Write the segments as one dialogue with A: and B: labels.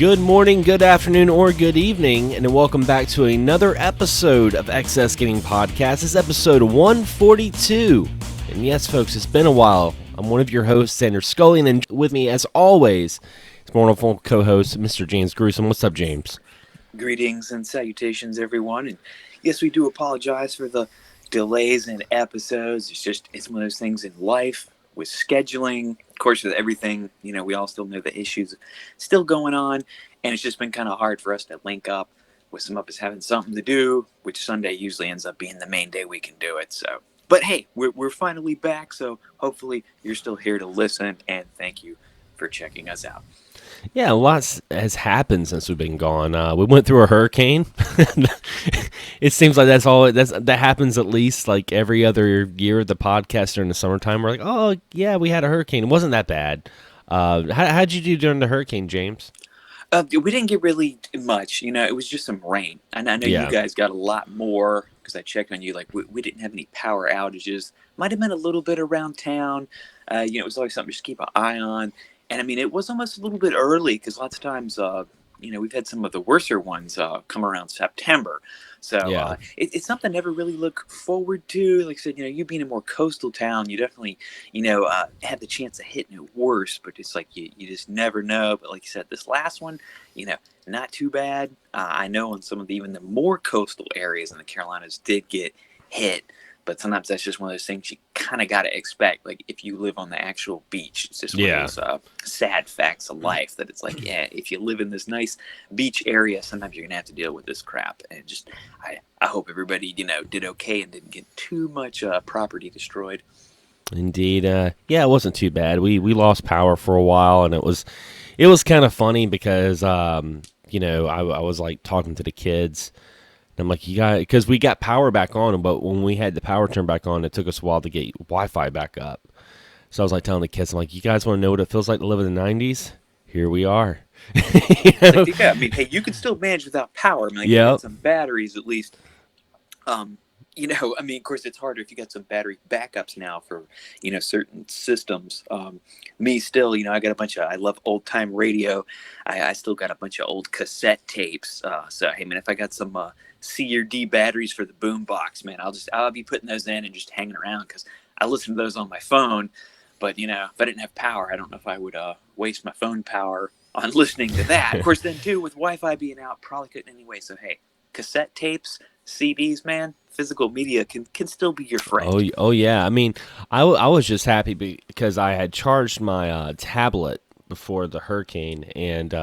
A: Good morning, good afternoon, or good evening, and welcome back to another episode of Xsgaming Podcast. This is episode 142. And yes, folks, it's been a while. I'm one of your hosts, Xander Skullion, and with me, as always, is my wonderful co-host, Mr. James Gruesome. What's up, James?
B: Greetings and salutations, everyone. And yes, we do apologize for the delays in episodes. It's one of those things in life with scheduling. Of course, with everything, we all still know the issues still going on. And it's just been kind of hard for us to link up with some of us having something to do, which Sunday usually ends up being the main day we can do it. So, but hey, we're finally back. So hopefully you're still here to listen. And thank you for checking us out.
A: Yeah, lots has happened since we've been gone. We went through a hurricane. It seems like that happens at least like every other year of the podcast during the summertime. We're like, oh yeah, we had a hurricane. It wasn't that bad. How'd you do during the hurricane, James?
B: We didn't get really much. It was just some rain. And I know you guys got a lot more because I checked on you. Like we didn't have any power outages. Might have been a little bit around town. It was always something to just keep an eye on. And I mean, it was almost a little bit early because lots of times, we've had some of the worser ones come around September. So it's something I never really look forward to. Like I said, you being a more coastal town, you definitely, have the chance of hitting it worse. But it's like you just never know. But like you said, this last one, not too bad. I know in some of even the more coastal areas in the Carolinas did get hit. But sometimes that's just one of those things you kind of got to expect. Like if you live on the actual beach, it's just one of those sad facts of life that it's like, if you live in this nice beach area, sometimes you're going to have to deal with this crap. And just, I hope everybody, did okay and didn't get too much property destroyed.
A: Indeed. It wasn't too bad. We lost power for a while, and it was kind of funny because, I was like talking to the kids. I'm like, because we got power back on, but when we had the power turned back on, it took us a while to get Wi-Fi back up. So I was like telling the kids, I'm like, you guys want to know what it feels like to live in the 90s? Here we are.
B: I mean, hey, you can still manage without power. I mean, you got some batteries at least. I mean, of course, it's harder if you got some battery backups now for, certain systems. Me still, I got a bunch of, I love old time radio. I still got a bunch of old cassette tapes. So, hey, man, if I got some C or D batteries for the boom box, man, I'll be putting those in and just hanging around because I listen to those on my phone. But, if I didn't have power, I don't know if I would waste my phone power on listening to that. Of course, then, too, with Wi-Fi being out, probably couldn't anyway. So, hey, cassette tapes, CDs, man, physical media can still be your friend.
A: Oh yeah. I mean, I was just happy because I had charged my tablet before the hurricane, and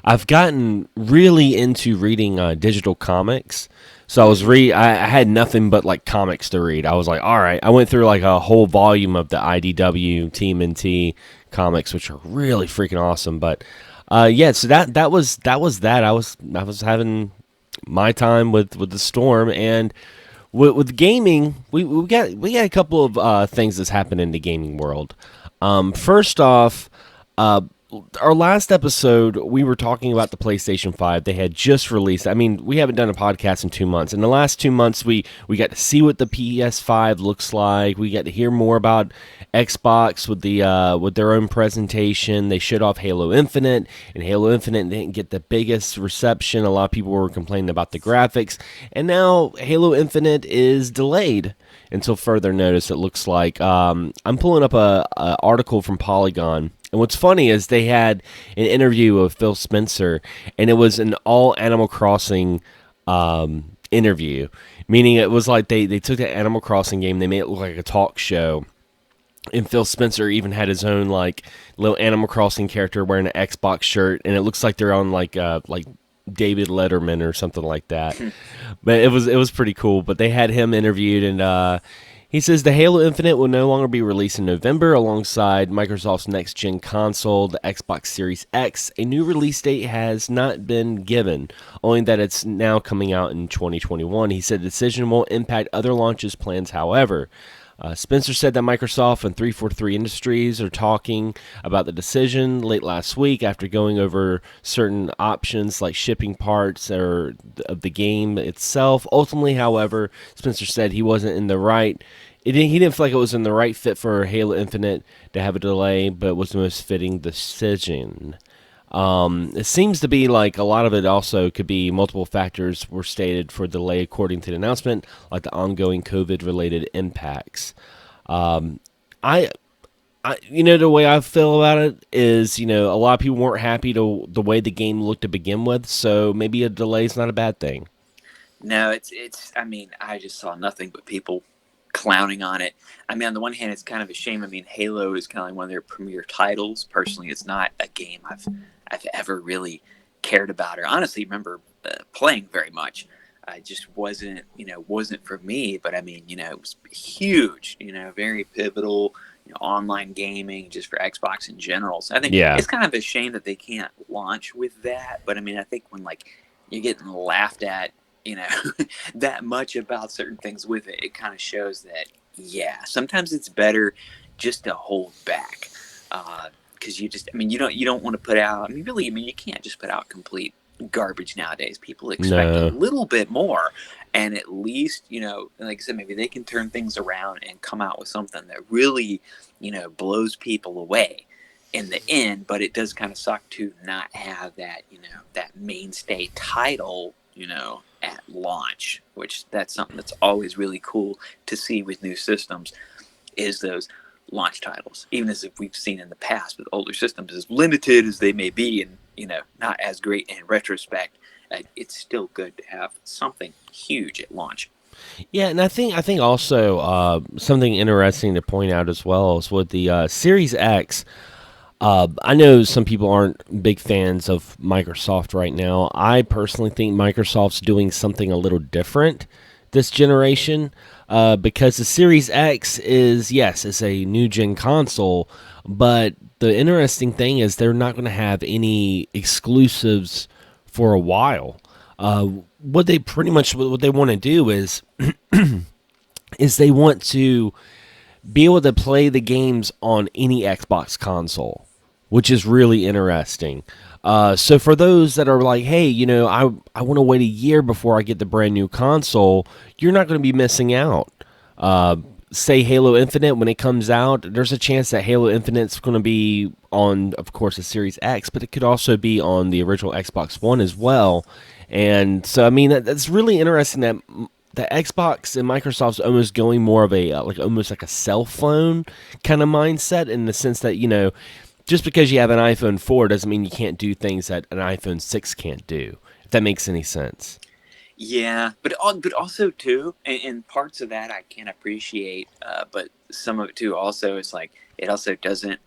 A: I've gotten really into reading digital comics. So I had nothing but like comics to read. I was like, all right. I went through like a whole volume of the IDW TMNT comics, which are really freaking awesome. But so that was that. I was having my time with the storm, and with gaming, we got a couple of things that's happened in the gaming world. First off, our last episode, we were talking about the PlayStation 5. They had just released. I mean, we haven't done a podcast in 2 months. In the last 2 months, we got to see what the PS5 looks like. We got to hear more about Xbox with their own presentation. They showed off Halo Infinite, and Halo Infinite didn't get the biggest reception. A lot of people were complaining about the graphics, and now Halo Infinite is delayed until further notice, it looks like. I'm pulling up a article from Polygon. And what's funny is they had an interview of Phil Spencer, and it was an all Animal Crossing interview, meaning it was like they took the Animal Crossing game, they made it look like a talk show, and Phil Spencer even had his own like little Animal Crossing character wearing an Xbox shirt, and it looks like they're on like David Letterman or something like that. But it was pretty cool. But they had him interviewed, and he says the Halo Infinite will no longer be released in November alongside Microsoft's next-gen console, the Xbox Series X. A new release date has not been given, only that it's now coming out in 2021. He said the decision won't impact other launches plans, however. Spencer said that Microsoft and 343 Industries are talking about the decision late last week after going over certain options like shipping parts of the game itself. Ultimately, however, Spencer said he wasn't in the right. He didn't feel like it was in the right fit for Halo Infinite to have a delay, but was the most fitting decision. It seems to be like a lot of it also could be multiple factors were stated for delay according to the announcement, like the ongoing COVID-related impacts. Um, I the way I feel about it is, a lot of people weren't happy to the way the game looked to begin with, so maybe a delay is not a bad thing.
B: No, it's. I mean, I just saw nothing but people clowning on it. I mean, on the one hand, it's kind of a shame. I mean, Halo is kind of like one of their premier titles. Personally, it's not a game I've ever really cared about or honestly remember playing very much. I just wasn't for me. But I mean, it was huge. Very pivotal. Online gaming just for Xbox in general. So I think
A: Yeah.
B: it's kind of a shame that they can't launch with that. But I mean, I think when like you're getting laughed at that much about certain things with it, it kind of shows that, yeah, sometimes it's better just to hold back. Because you don't want to put out, you can't just put out complete garbage nowadays. People expect a
A: No.
B: little bit more. And at least, like I said, maybe they can turn things around and come out with something that really, blows people away in the end. But it does kind of suck to not have that, that mainstay title, at launch, which that's something that's always really cool to see with new systems is those launch titles. Even as if we've seen in the past with older systems, as limited as they may be and, not as great in retrospect, it's still good to have something huge at launch.
A: Yeah, and I think also something interesting to point out as well is with the Series X. I know some people aren't big fans of Microsoft right now. I personally think Microsoft's doing something a little different this generation because the Series X is, yes, it's a new gen console, but the interesting thing is they're not going to have any exclusives for a while. What they pretty much what they want to do is they want to be able to play the games on any Xbox console, which is really interesting. So for those that are like, hey, I want to wait a year before I get the brand new console, you're not going to be missing out. Say Halo Infinite, when it comes out, there's a chance that Halo Infinite's going to be on, of course, the Series X, but it could also be on the original Xbox One as well. And so, I mean, that's really interesting that the Xbox and Microsoft's almost going more of a almost like a cell phone kind of mindset in the sense that just because you have an iPhone 4 doesn't mean you can't do things that an iPhone 6 can't do. If that makes any sense.
B: Yeah, but also too, and parts of that I can appreciate, but some of it too also is like it also doesn't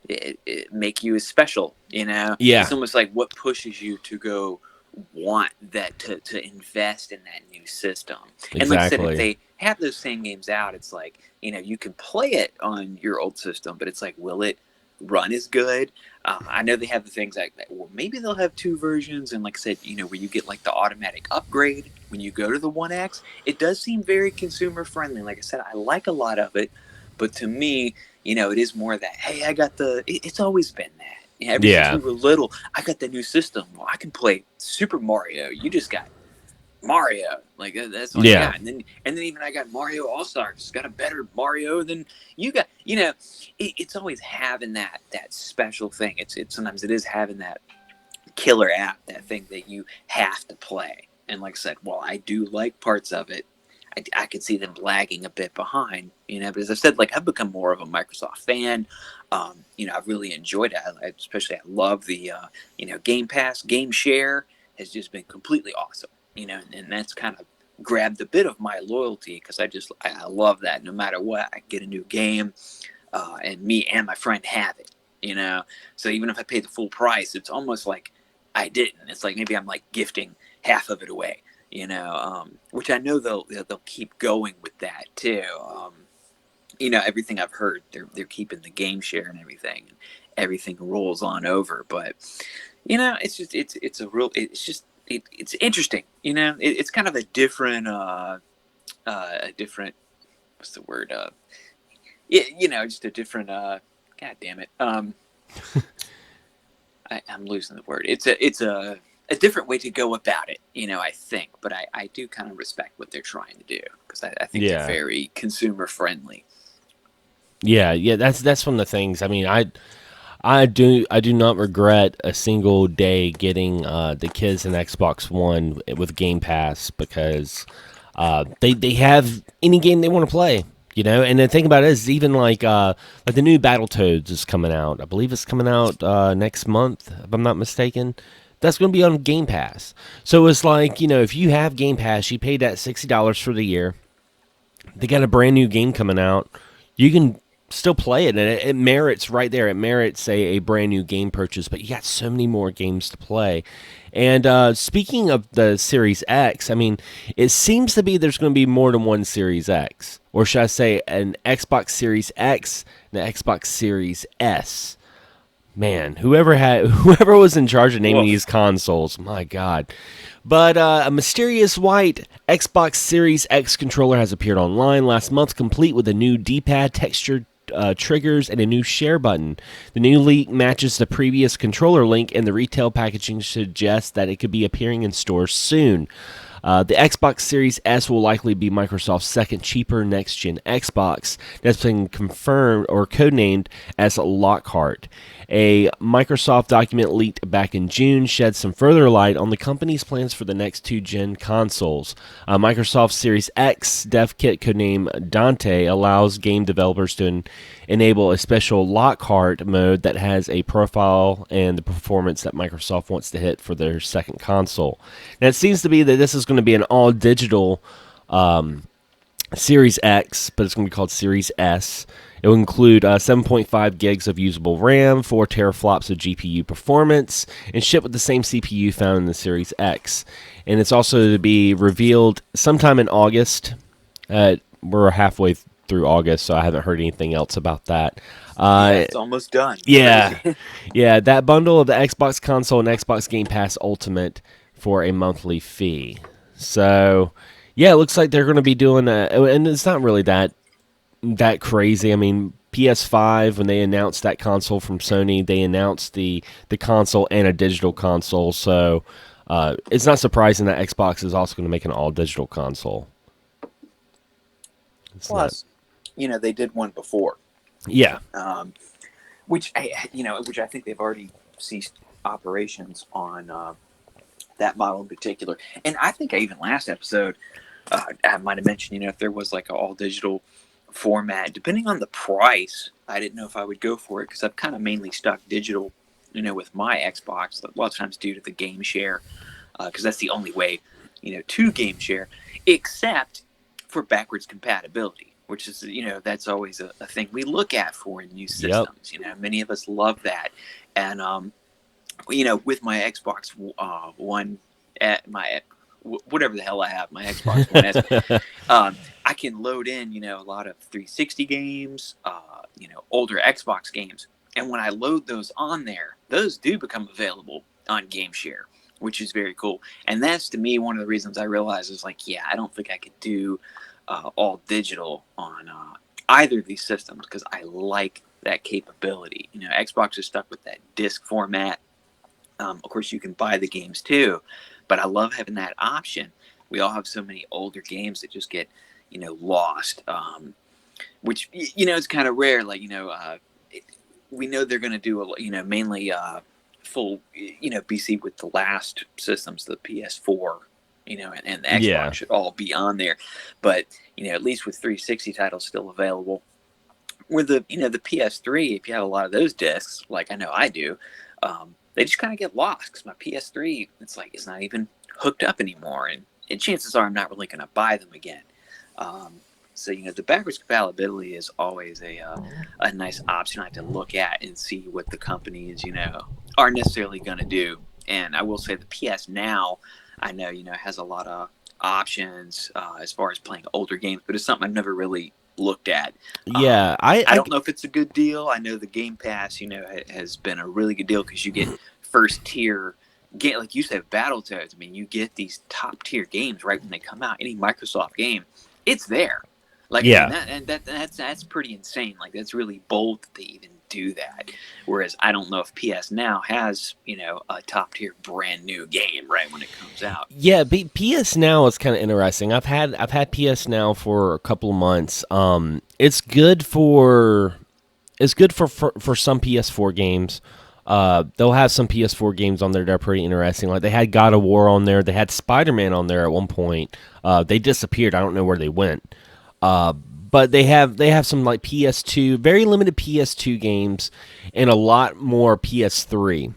B: it make you as special.
A: Yeah,
B: It's almost like what pushes you to go want that to invest in that new system. And like I said, if
A: exactly.
B: they have those same games out, it's like you can play it on your old system, but it's like will it run as good? I know they have the things like that. Well, maybe they'll have two versions, and like I said, where you get like the automatic upgrade when you go to the One X. It does seem very consumer friendly. Like I said, I like a lot of it, but to me, it is more that hey, I got it's always been that. Ever since
A: Yeah,
B: we were little, I got the new system. Well, I can play Super Mario. You just got Mario. Like that's all you
A: yeah,
B: got. And then even I got Mario All Stars. Got a better Mario than you got. It's always having that special thing. It's sometimes it is having that killer app, that thing that you have to play. And like I said, while I do like parts of it, I could see them lagging a bit behind. But as I said, like I've become more of a Microsoft fan. I've really enjoyed it. I love the Game Pass, Game Share has just been completely awesome. And that's kind of grabbed a bit of my loyalty because I love that. No matter what, I get a new game, and me and my friend have it. So even if I pay the full price, it's almost like I didn't. It's like maybe I'm like gifting half of it away. Which I know they'll keep going with that too. Everything I've heard, they're keeping the game share and everything. Everything rolls on over, but it's interesting. It's kind of a different what's the word? Just a different. God damn it. I'm losing the word. It's a different way to go about it, I think. But I do kind of respect what they're trying to do because I think they're
A: yeah,
B: very consumer friendly.
A: yeah. That's one of the things. I mean, I do not regret a single day getting the kids an Xbox One with Game Pass because they have any game they want to play. You know, and the thing about it is, even like the new Battletoads is coming out. I believe it's coming out next month, if I'm not mistaken. That's going to be on Game Pass. So it's like, you know, if you have Game Pass, you paid that $60 for the year. They got a brand new game coming out. You can still play it, and it merits right there. It merits a brand new game purchase, but you got so many more games to play. And speaking of the Series X, I mean, it seems to be there's going to be more than one Series X, or should I say an Xbox Series X and the Xbox Series S. Man, whoever was in charge of naming these consoles, my God. But a mysterious white Xbox Series X controller has appeared online last month, complete with a new D-pad textured triggers and a new share button. The new leak matches the previous controller link, and the retail packaging suggests that it could be appearing in stores soon. The Xbox Series S will likely be Microsoft's second cheaper next-gen Xbox that's been confirmed or codenamed as Lockhart. A Microsoft document leaked back in June sheds some further light on the company's plans for the next two-gen consoles. Microsoft Series X dev kit codenamed Dante allows game developers to enable a special Lockhart mode that has a profile and the performance that Microsoft wants to hit for their second console. Now, it seems to be that this is going to be an all-digital Series X, but it's going to be called Series S. It will include 7.5 gigs of usable RAM, 4 teraflops of GPU performance, and ship with the same CPU found in the Series X. And it's also to be revealed sometime in August. We're halfway through August, so I haven't heard anything else about that.
B: It's almost done.
A: Yeah, yeah, that bundle of the Xbox console and Xbox Game Pass Ultimate for a monthly fee. So, yeah, it looks like they're going to be doing that, and it's not really that crazy. I mean, PS5, when they announced that console from Sony, they announced the console and a digital console. So it's not surprising that Xbox is also going to make an all-digital console.
B: Plus, they did one before.
A: Yeah.
B: Which I think they've already ceased operations on that model in particular. And I think even last episode, I might have mentioned, if there was like an all-digital format, depending on the price, I didn't know if I would go for it because I've kind of mainly stuck digital, with my Xbox, a lot of times due to the game share, because that's the only way, to game share, except for backwards compatibility, which is, that's always a thing we look at for in new systems. Yep. Many of us love that. And, with my Xbox One, at my whatever the hell I have, my Xbox One S, I can load in, a lot of 360 games, older Xbox games. And when I load those on there, those do become available on Game Share, which is very cool. And that's, to me, one of the reasons I realized is like, yeah, I don't think I could do all digital on either of these systems because I like that capability. Xbox is stuck with that disc format. Of course, you can buy the games too, but I love having that option. We all have so many older games that just get, lost, which, it's kind of rare. Like, we know they're going to do, mainly full, PC with the last systems, the PS4, and the Xbox should all be on there. But, at least with 360 titles still available. With the, the PS3, if you have a lot of those discs, like I know I do, they just kind of get lost because my PS3, it's not even hooked up anymore. And chances are I'm not really going to buy them again. So, the backwards compatibility is always a nice option I like to look at and see what the companies, are necessarily going to do. And I will say the PS Now, I know, has a lot of options as far as playing older games, but it's something I've never really looked at.
A: Yeah,
B: I don't know if it's a good deal. I know the Game Pass, has been a really good deal because you get first tier game, like you said, Battletoads. I mean, you get these top tier games right when they come out. Any Microsoft game, it's there. Like, yeah, I mean, that's pretty insane. Like, that's really bold that they even do that. Whereas I don't know if PS Now has, a top tier brand new game right when it comes out.
A: Yeah, PS Now is kind of interesting. I've had PS Now for a couple of months. It's good for It's good for some PS4 games. They'll have some PS4 games on there that are pretty interesting. Like they had God of War on there. They had Spider-Man on there at one point. They disappeared. I don't know where they went. But they have some like PS2, very limited PS2 games, and a lot more PS3.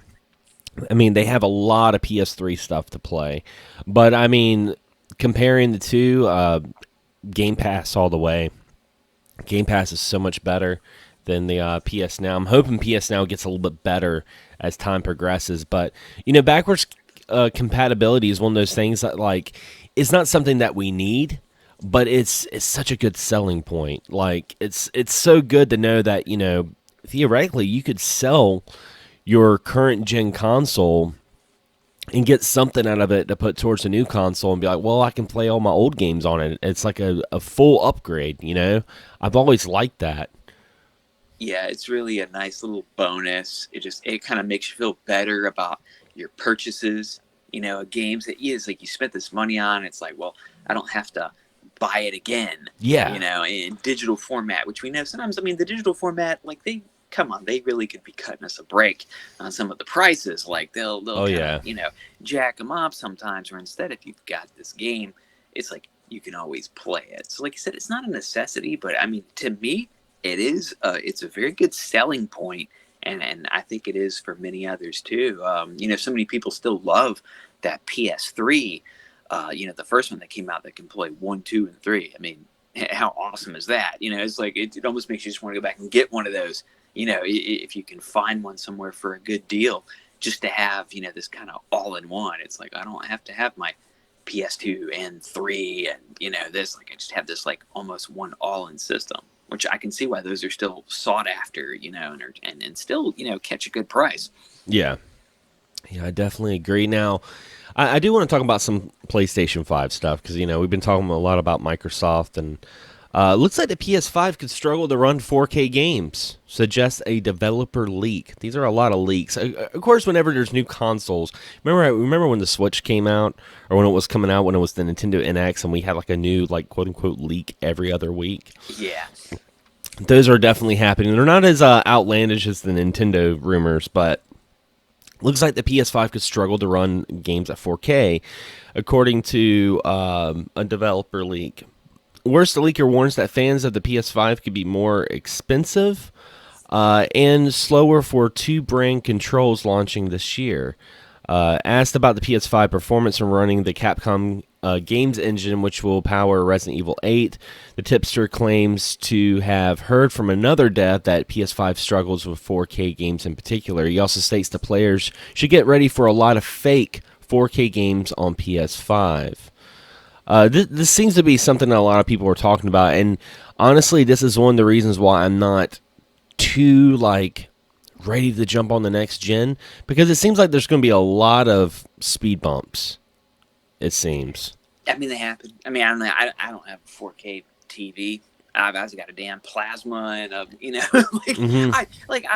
A: I mean, they have a lot of PS3 stuff to play. But I mean, comparing the two, Game Pass all the way. Game Pass is so much better than the PS Now. I'm hoping PS Now gets a little bit better as time progresses. But, backwards compatibility is one of those things that, like, it's not something that we need, but it's such a good selling point. Like, it's so good to know that, theoretically you could sell your current gen console and get something out of it to put towards a new console and be like, well, I can play all my old games on it. It's like a full upgrade, I've always liked that.
B: Yeah, it's really a nice little bonus. It kind of makes you feel better about your purchases, games that is like you spent this money on. It's like, well, I don't have to buy it again.
A: Yeah.
B: In digital format, which we know sometimes, the digital format, like they really could be cutting us a break on some of the prices. Like they'll jack them up sometimes, or instead, if you've got this game, it's like you can always play it. So like you said, it's not a necessity, but to me, it is. It's a very good selling point, and I think it is for many others too. So many people still love that PS3. The first one that came out that can play 1, 2, and 3. How awesome is that? It's like it almost makes you just want to go back and get one of those. If you can find one somewhere for a good deal, just to have, this kind of all-in-one. It's like, I don't have to have my PS2 and 3 and, this. Like, I just have this, like, almost one all-in system, which I can see why those are still sought after, and still, catch a good price.
A: Yeah. Yeah, I definitely agree. Now, I do want to talk about some PlayStation 5 stuff because, we've been talking a lot about Microsoft, and looks like the PS5 could struggle to run 4K games, suggests a developer leak. These are a lot of leaks. Of course, whenever there's new consoles, remember when the Switch came out, or when it was coming out, when it was the Nintendo NX, and we had like a new, like, quote-unquote leak every other week?
B: Yeah.
A: Those are definitely happening. They're not as outlandish as the Nintendo rumors, but looks like the PS5 could struggle to run games at 4K, according to a developer leak. Worse, the leaker warns that fans of the PS5 could be more expensive and slower for two brand controls launching this year. Asked about the PS5 performance and running the Capcom games engine, which will power Resident Evil 8, the tipster claims to have heard from another dev that PS5 struggles with 4K games in particular. He also states the players should get ready for a lot of fake 4K games on PS5. This seems to be something that a lot of people are talking about, and honestly, this is one of the reasons why I'm not too, ready to jump on the next gen, because it seems like there's going to be a lot of speed bumps, it seems.
B: They happen. I don't know. I don't have a 4K TV. I've got a damn plasma and I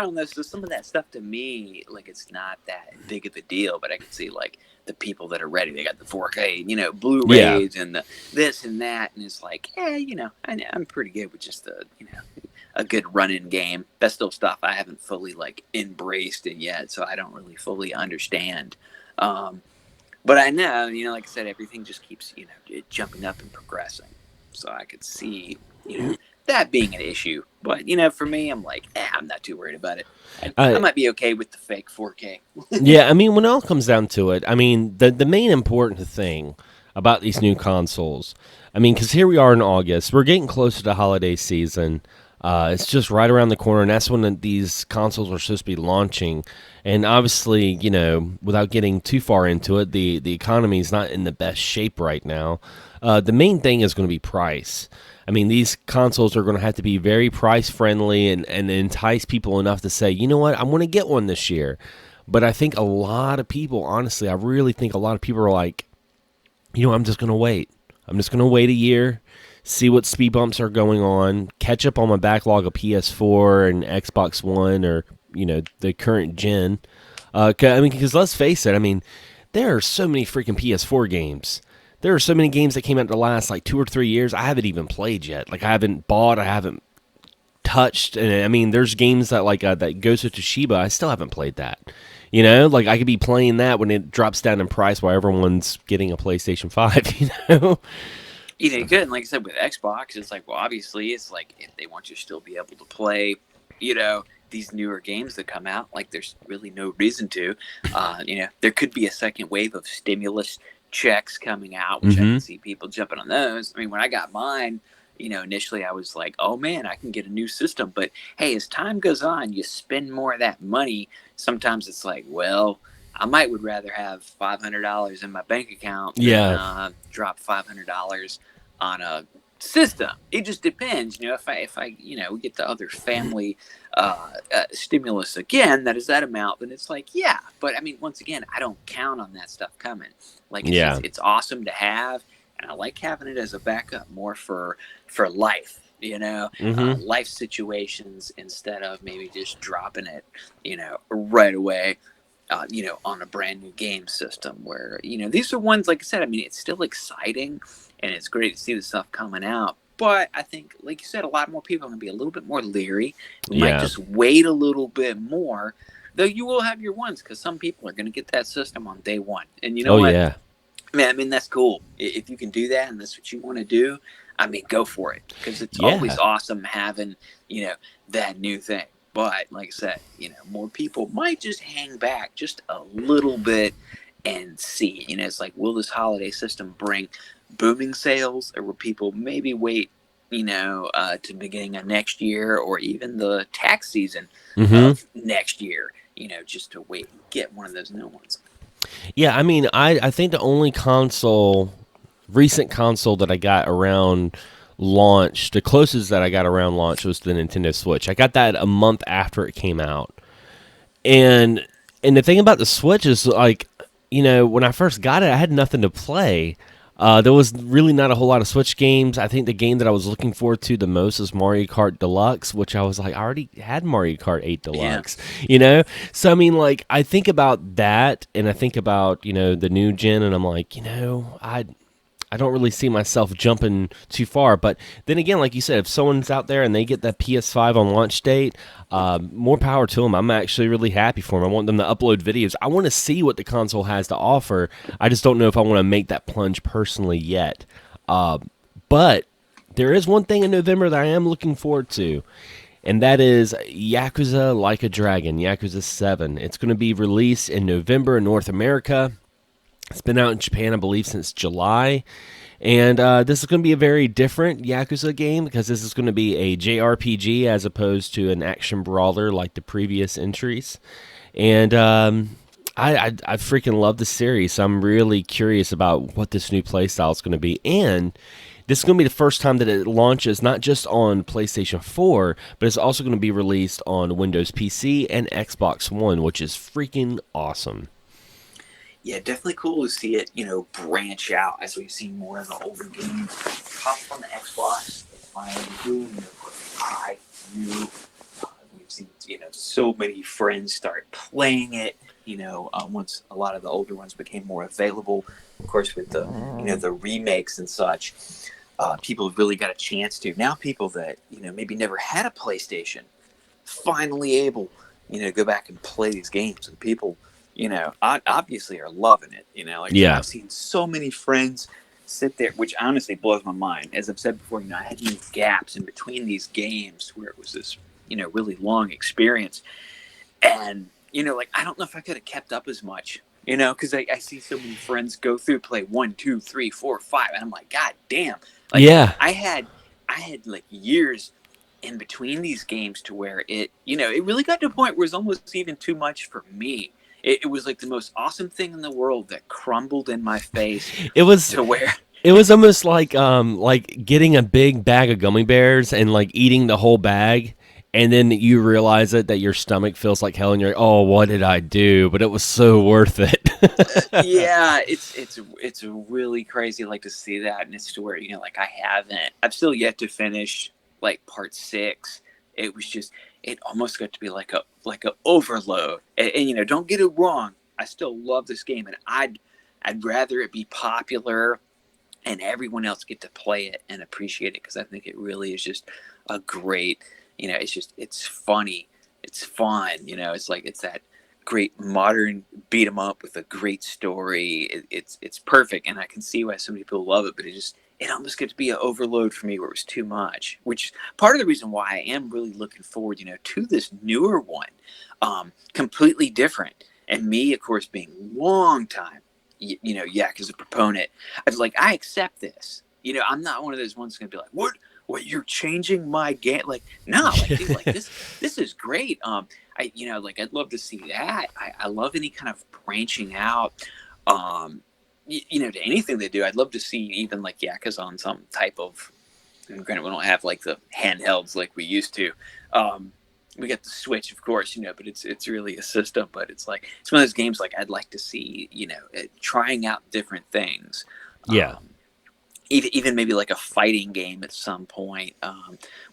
B: don't know. So some of that stuff to me, it's not that big of a deal, but I can see the people that are ready. They got the 4K, Blu-rays and the this and that, and it's like, I'm pretty good with just a good run-in game. That's still stuff I haven't fully embraced it yet, so I don't really fully understand. But I know, like I said, everything just keeps jumping up and progressing. So I could see that being an issue. But for me, I'm like, I'm not too worried about it. I might be okay with the fake 4K.
A: Yeah, when it all comes down to it, the main important thing about these new consoles, because here we are in August, we're getting close to the holiday season. It's just right around the corner, and that's when these consoles are supposed to be launching. And obviously, without getting too far into it, the economy is not in the best shape right now. The main thing is going to be price. These consoles are going to have to be very price-friendly and entice people enough to say, you know what, I'm going to get one this year. But I think a lot of people, honestly, I really think a lot of people are like, I'm just going to wait. I'm just going to wait a year, see what speed bumps are going on, catch up on my backlog of PS4 and Xbox One or, the current gen. Because let's face it, there are so many freaking PS4 games. There are so many games that came out in the last 2 or 3 years I haven't even played yet. I haven't bought, I haven't touched. And I mean, there's games that like that Ghost of Tsushima. I still haven't played that. You know, like I could be playing that when it drops down in price while everyone's getting a PlayStation 5. You know.
B: You know, you could, and like I said, with Xbox, it's like, well, obviously, it's like if they want you to still be able to play, you know, these newer games that come out, like there's really no reason to. You know, there could be a second wave of stimulus checks coming out, which I
A: Mm-hmm.
B: can see people jumping on those. I mean, when I got mine, you know, initially I was like, oh man, I can get a new system. But hey, as time goes on, you spend more of that money. Sometimes it's like, well, I would rather have $500 in my bank account than
A: Yeah.
B: drop $500 on a system. It just depends, you know. If I you know get the other family stimulus again, that is that amount, then it's like yeah. But I mean, once again, I don't count on that stuff coming. Like it's
A: Yeah.
B: just it's awesome to have, and I like having it as a backup more for life. You know,
A: Mm-hmm.
B: life situations instead of maybe just dropping it, you know, right away you know, on a brand new game system where, you know, these are ones, like I said, I mean, it's still exciting and it's great to see the stuff coming out. But I think, like you said, a lot more people are going to be a little bit more leery. We might
A: Yeah.
B: just wait a little bit more, though you will have your ones because some people are going to get that system on day one. And you know
A: Oh
B: what?
A: yeah.
B: Man, I mean, that's cool. If you can do that and that's what you want to do, I mean, go for it because it's always
A: Yeah.
B: awesome having, you know, that new thing. But like I said, you know, more people might just hang back just a little bit and see. You know, it's like, will this holiday system bring booming sales, or will people maybe wait, you know, to the beginning of next year or even the tax season
A: Mm-hmm.
B: of next year, you know, just to wait and get one of those new ones?
A: Yeah. I mean, I think the only recent console that I got around launch, the closest that I got around launch was the Nintendo Switch. I got that a month after it came out. And the thing about the Switch is like, you know, when I first got it, I had nothing to play. There was really not a whole lot of Switch games. I think the game that I was looking forward to the most is Mario Kart Deluxe, which I was like, I already had Mario Kart 8
B: Yeah.
A: Deluxe, you know? So, I mean, like, I think about that and I think about, you know, the new gen, and I'm like, you know, I don't really see myself jumping too far. But then again, like you said, if someone's out there and they get that PS5 on launch date, more power to them. I'm actually really happy for them. I want them to upload videos. I want to see what the console has to offer. I just don't know if I want to make that plunge personally yet. But there is one thing in November that I am looking forward to, and that is Yakuza Like a Dragon, Yakuza 7. It's going to be released in November in North America. It's been out in Japan, I believe, since July. And this is going to be a very different Yakuza game because this is going to be a JRPG as opposed to an action brawler like the previous entries. And I freaking love the series. So I'm really curious about what this new playstyle is going to be. And this is going to be the first time that it launches not just on PlayStation 4, but it's also going to be released on Windows PC and Xbox One, which is freaking awesome.
B: Yeah, definitely cool to see it, you know, branch out as we've seen more of the older games pop on the Xbox. It's finally doing, you know, I knew we've seen, you know, so many friends start playing it. You know, once a lot of the older ones became more available, of course, with the you know the remakes and such, people have really got a chance to. Now, people that you know maybe never had a PlayStation finally able, you know, to go back and play these games. And people, you know, obviously are loving it. You know, like I said,
A: Yeah.
B: I've seen so many friends sit there, which honestly blows my mind. As I've said before, you know, I had these gaps in between these games where it was this, you know, really long experience. And, you know, like, I don't know if I could have kept up as much, you know, because I see so many friends go through, play 1, 2, 3, 4, 5. And I'm like, God damn. Like,
A: Yeah.
B: I had like years in between these games to where it, you know, it really got to a point where it was almost even too much for me. It was like the most awesome thing in the world that crumbled in my face
A: It was
B: to where
A: it was almost like getting a big bag of gummy bears and like eating the whole bag, and then you realize it that your stomach feels like hell and you're like, oh, what did I do? But it was so worth it.
B: yeah, it's really crazy like to see that, and it's to where you know like I've still yet to finish like part 6. It was just it almost got to be like a overload, and you know don't get it wrong, I still love this game, and I'd rather it be popular and everyone else get to play it and appreciate it because I think it really is just a great it's funny, it's fun. It's like it's that great modern beat 'em up with a great story. It's perfect, and I can see why so many people love it. But it almost gets to be an overload for me where it was too much. Which is part of the reason why I am really looking forward, to this newer one, completely different. And me, of course, being long time, Yakuza proponent, I accept this. I'm not one of those ones that's gonna be like, what, you're changing my game? Like, no, like, dude, like this is great. I'd love to see that. I love any kind of branching out, to anything they do. I'd love to see even like Yakuza on some type of, and granted, we don't have like the handhelds like we used to. We got the Switch, of course, but it's really a system. But it's one of those games like I'd like to see, trying out different things.
A: Yeah.
B: Even maybe like a fighting game at some point,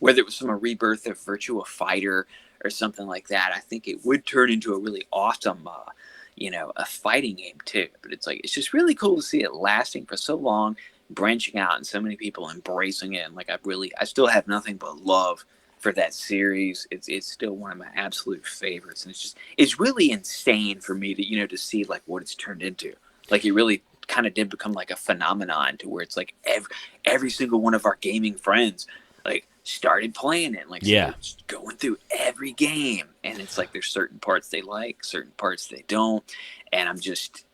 B: whether it was from a rebirth of Virtua Fighter or something like that. I think it would turn into a really awesome, a fighting game too. But it's just really cool to see it lasting for so long, branching out, and so many people embracing it. And I still have nothing but love for that series. It's still one of my absolute favorites, and it's really insane for me to to see like what it's turned into. Like it really kind of did become like a phenomenon to where it's like every single one of our gaming friends like started playing it, like going through every game, and it's like there's certain parts they like, certain parts they don't, and I'm just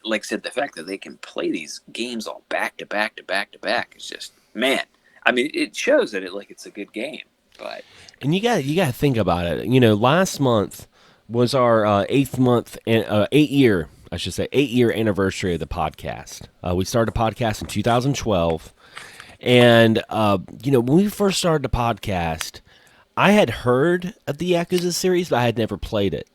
B: like I said, the fact that they can play these games all back to back to back to back is just, man, I mean, it shows that it's a good game. But
A: and you got to think about it. Last month was our 8 year anniversary of the podcast. We started a podcast in 2012. And, when we first started the podcast, I had heard of the Yakuza series, but I had never played it.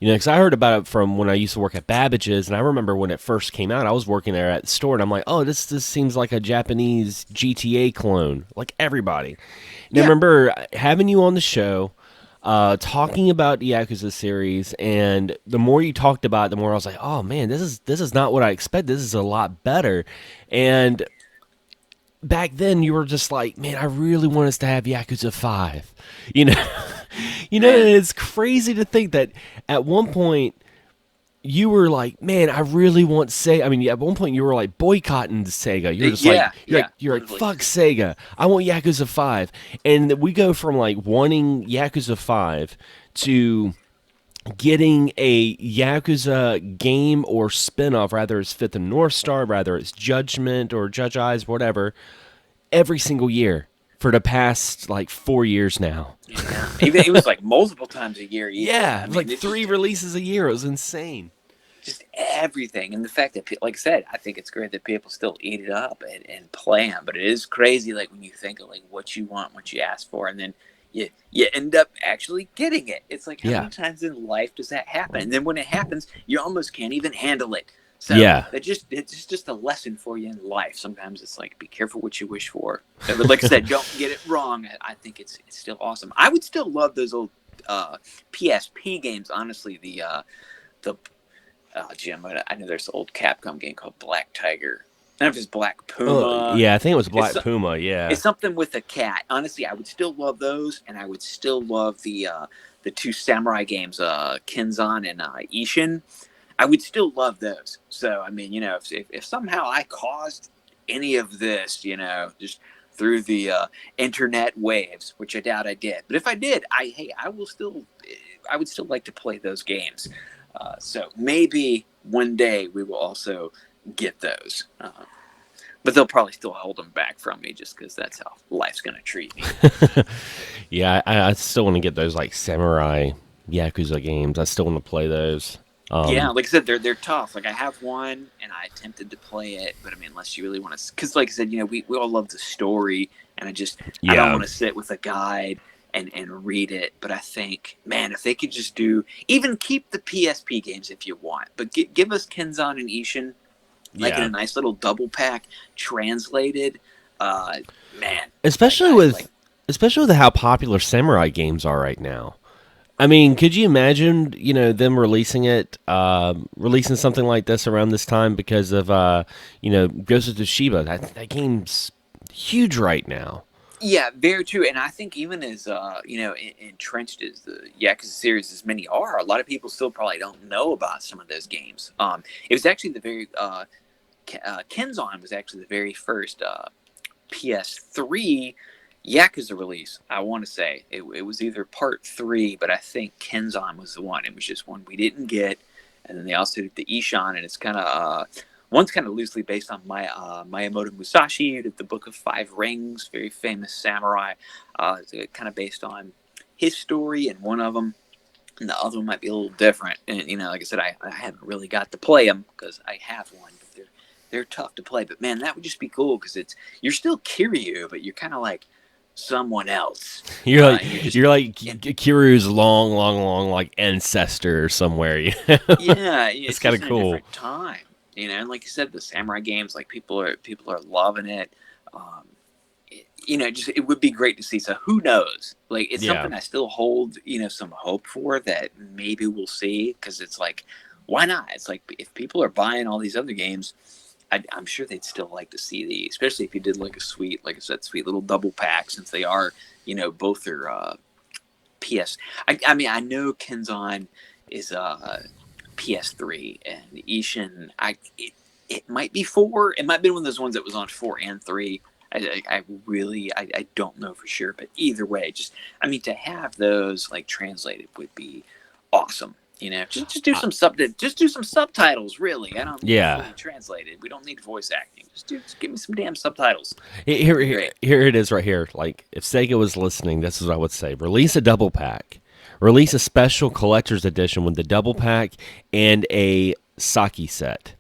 A: Because I heard about it from when I used to work at Babbage's, and I remember when it first came out, I was working there at the store, and I'm like, oh, this seems like a Japanese GTA clone, like everybody. And I remember having you on the show, talking about the Yakuza series, and the more you talked about it, the more I was like, oh man, this is not what I expected. This is a lot better. And back then you were just like, man, I really want us to have Yakuza 5. It's crazy to think that at one point you were like, man, I really want Sega. I mean, at one point you were like boycotting Sega. You're just you're like, fuck Sega. I want Yakuza 5. And we go from like wanting Yakuza 5 to getting a Yakuza game or spinoff, rather it's Fifth and North Star, rather it's Judgment or Judge Eyes, whatever, every single year for the past like 4 years now.
B: Yeah. It was like multiple times a year.
A: Yeah, like 3 releases a year. It was insane.
B: Just everything. And the fact that, like I said, I think it's great that people still eat it up and play them. But it is crazy, like when you think of like what you want, what you ask for, and then you end up actually getting it. It's like, how many times in life does that happen? And then when it happens, you almost can't even handle it. So it's just a lesson for you in life. Sometimes it's like, be careful what you wish for. But like I said, don't get it wrong. I think it's still awesome. I would still love those old PSP games. Honestly, Jim, I know there's an old Capcom game called Black Tiger. I don't know if it's Black Puma.
A: I think it was Black Puma. Yeah,
B: it's something with a cat. Honestly, I would still love those, and I would still love the 2 samurai games, Kenzan and Ishin. I would still love those. So, I mean, if somehow I caused any of this, just through the internet waves, which I doubt I did, but if I did, I would still like to play those games. So maybe one day we will also get those. But they'll probably still hold them back from me just because that's how life's going to treat me.
A: Yeah, I still want to get those like samurai Yakuza games. I still want to play those.
B: Yeah, like I said, they're tough. Like I have one, and I attempted to play it, but I mean, unless you really want to, because like I said, we all love the story, and I don't want to sit with a guide and read it. But I think, man, if they could just even keep the PSP games if you want, but give us Kenzan and Ishin, like in a nice little double pack, translated. Man,
A: especially with how popular samurai games are right now. I mean, could you imagine, them releasing something like this around this time because of, Ghost of Tsushima? That game's huge right now.
B: Yeah, very true. And I think even as entrenched as the Yakuza series as many are, a lot of people still probably don't know about some of those games. It was actually the very Kenzan was actually the very first PS3 Yakuza release. I want to say it was either part 3, but I think Kenzan was the one. It was just one we didn't get, and then they also did the Ishan, and it's kind of one's kind of loosely based on Miyamoto Musashi, who did the Book of Five Rings, very famous samurai. It's kind of based on his story, and one of them, and the other one might be a little different. And like I said, I haven't really got to play them because I have one, but they're tough to play. But man, that would just be cool because you're still Kiryu, but you're kind of like someone else.
A: You're like
B: in,
A: Kiryu's long like ancestor somewhere. You know?
B: yeah,
A: It's
B: it's
A: kind
B: just
A: of
B: in a
A: cool.
B: different time. And like you said, the samurai games, like people are loving it. Um, it would be great to see. So who knows? Like, it's
A: Yeah.
B: something I still hold, some hope for that maybe we'll see, because it's like, why not? It's like, if people are buying all these other games, I'm sure they'd still like to see these, especially if you did like a sweet, like I said, sweet little double pack, since they are, both are PS. I mean, I know Kenzan is PS3, and Ishin, it might be 4. It might be one of those ones that was on 4 and 3. I really I don't know for sure, but either way, just, I mean, to have those like translated would be awesome. Just do
A: Uh,
B: some just do some subtitles. Really, I don't need
A: yeah.
B: fully translated. We don't need voice acting. Just give me some damn subtitles.
A: Here,
B: Be
A: here,
B: great.
A: here it is right here. Like, if Sega was listening, this is what I would say: release a double pack, release a special collector's edition with the double pack and a sake set.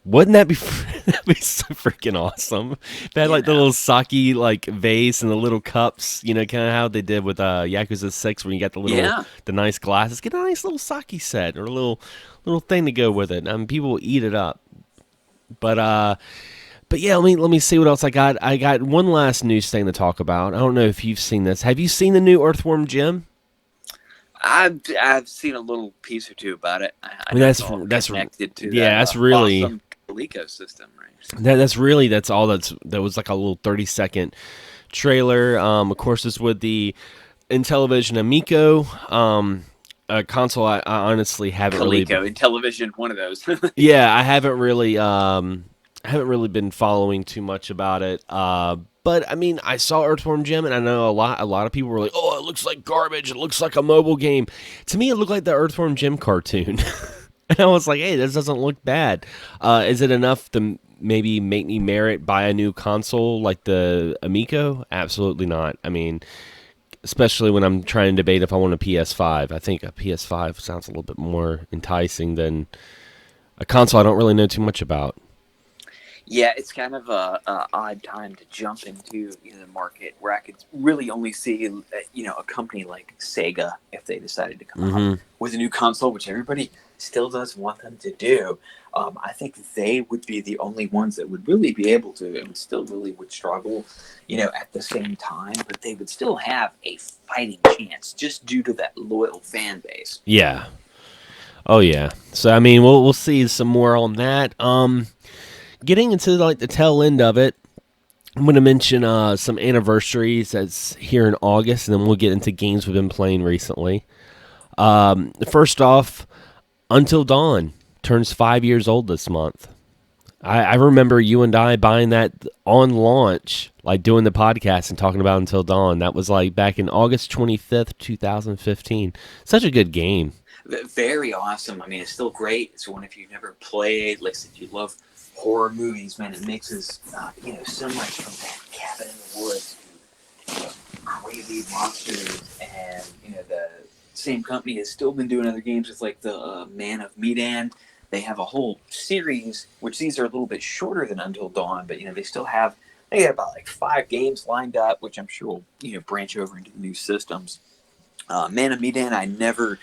A: Wouldn't that be that'd be so freaking awesome? If they had
B: You
A: like the
B: know,
A: little sake like vase and the little cups, kind of how they did with Yakuza 6 when you got
B: yeah.
A: the nice glasses. Get a nice little sake set or a little thing to go with it. I mean, people will eat it up. But yeah, let me see what else I got. I got one last news thing to talk about. I don't know if you've seen this. Have you seen the new Earthworm Gym?
B: I've seen a little piece or two about it. I
A: I mean,
B: know it's all connected to that
A: that's really
B: awesome ecosystem, right?
A: that's all that was like a little 30-second trailer. Of course, it's with the Intellivision Amico console. I honestly haven't really.
B: Coleco in television, one of those.
A: Yeah, I haven't really been following too much about it. But I mean, I saw Earthworm Jim, and I know a lot of people were like, "Oh, it looks like garbage. It looks like a mobile game." To me, it looked like the Earthworm Jim cartoon, and I was like, "Hey, this doesn't look bad." Is it enough to maybe make me merit buy a new console like the Amico? Absolutely not. I mean, especially when I'm trying to debate if I want a PS5. I think a PS5 sounds a little bit more enticing than a console I don't really know too much about.
B: Yeah, it's kind of a odd time to jump into the market where I could really only see a company like Sega, if they decided to come out
A: Mm-hmm.
B: with a new console, which everybody still does want them to do. I think they would be the only ones that would really be able to, and still really would struggle, at the same time, but they would still have a fighting chance just due to that loyal fan base.
A: Yeah. Oh yeah. So I mean, we'll see some more on that. Getting into like the tail end of it, I'm going to mention some anniversaries that's here in August, and then we'll get into games we've been playing recently. First off, Until Dawn turns 5 years old this month. I remember you and I buying that on launch, like doing the podcast and talking about Until Dawn. That was like back in August 25th, 2015. Such a good game.
B: Very awesome. I mean, it's still great. It's one if you've never played. Like, if you love horror movies, man, it mixes so much from that cabin in the woods to crazy monsters, and the same company has still been doing other games with like the Man of Medan. They have a whole series, which these are a little bit shorter than Until Dawn, but they got about like 5 games lined up, which I'm sure will branch over into the new systems. Man of Medan, I never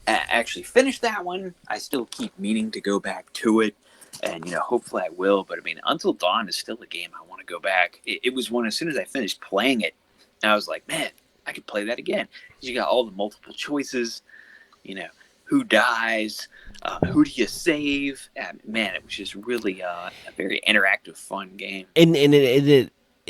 B: actually finished that one. I still keep meaning to go back to it, and hopefully I will. But I mean, Until Dawn is still a game I want to go back. It was one, as soon as I finished playing it, I was like, man, I could play that again. You got all the multiple choices, who dies, who do you save? Man, it was just really a very interactive, fun game.
A: And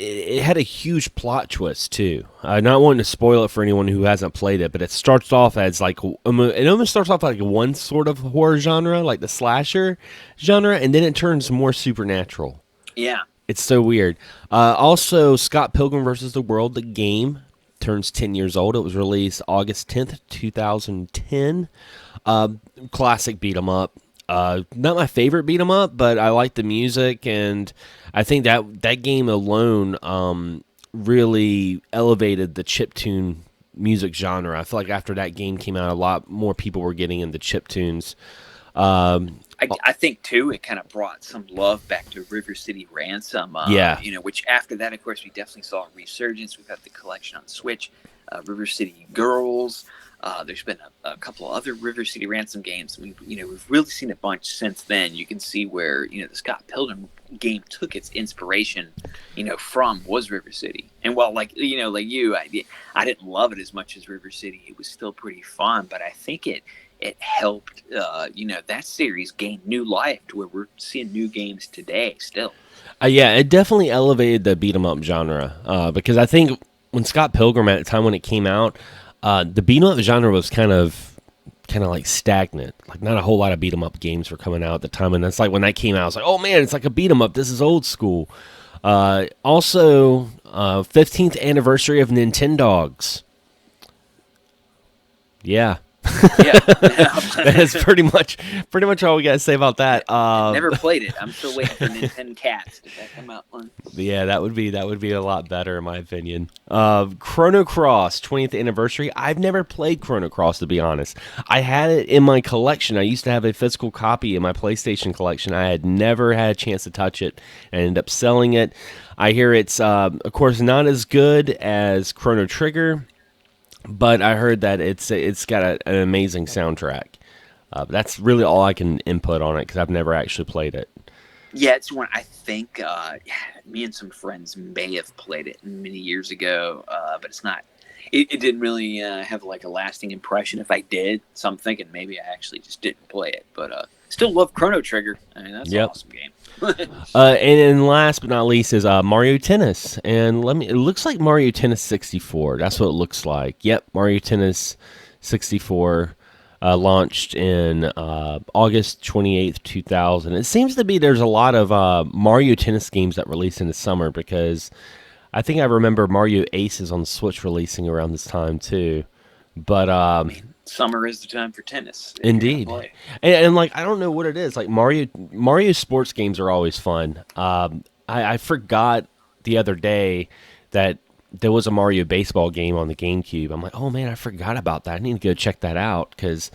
A: it had a huge plot twist too. Not wanting to spoil it for anyone who hasn't played it, but it starts off as like it almost starts off like one sort of horror genre, like the slasher genre, and then it turns more supernatural.
B: Yeah.
A: It's so weird. Also, Scott Pilgrim versus the World, the game, turns 10 years old. It was released August 10th, 2010. Classic beat 'em up. Not my favorite beat 'em up, but I like the music, and I think that game alone really elevated the chiptune music genre. I feel like after that game came out, a lot more people were getting into chiptunes.
B: I think too, it kind of brought some love back to River City Ransom. Which after that, of course, we definitely saw a resurgence. We've got the collection on Switch, River City Girls. There's been a couple of other River City Ransom games. We've really seen a bunch since then. You can see where the Scott Pilgrim game took its inspiration, from was River City. And while I didn't love it as much as River City. It was still pretty fun, but I think it helped that series gain new life to where we're seeing new games today still.
A: Yeah, it definitely elevated the beat 'em up genre because I think when Scott Pilgrim at the time when it came out. The beat 'em up genre was kind of like stagnant. Like not a whole lot of beat 'em up games were coming out at the time, and it's like when that came out, I was like, oh man, it's like a beat 'em up. This is old school. Also, 15th anniversary of Nintendogs. Yeah.
B: Yeah,
A: that's pretty much all we got to say about that.
B: Never played it. I'm still waiting for Nintendo Cats. Did that come out one?
A: Yeah, that would be a lot better in my opinion. Chrono Cross 20th anniversary. I've never played Chrono Cross, to be honest. I had it in my collection. I used to have a physical copy in my PlayStation collection. I had never had a chance to touch it. I ended up selling it. I hear it's of course not as good as Chrono Trigger. But I heard that it's got an amazing soundtrack. That's really all I can input on it because I've never actually played it.
B: Yeah, it's one I think me and some friends may have played it many years ago, but it's not. It didn't really have like a lasting impression. If I did, so I'm thinking maybe I actually just didn't play it. But still love Chrono Trigger. I mean, that's an awesome game.
A: And last but not least is Mario Tennis, and it looks like Mario Tennis 64. That's what it looks like. Yep, Mario Tennis 64 launched in August 28th, 2000. It seems to be there's a lot of Mario Tennis games that release in the summer because I think I remember Mario Aces on the Switch releasing around this time too. But
B: summer is the time for tennis.
A: Indeed, and like I don't know what it is. Like Mario sports games are always fun. I forgot the other day that there was a Mario baseball game on the GameCube. I'm like, oh man, I forgot about that. I need to go check that out because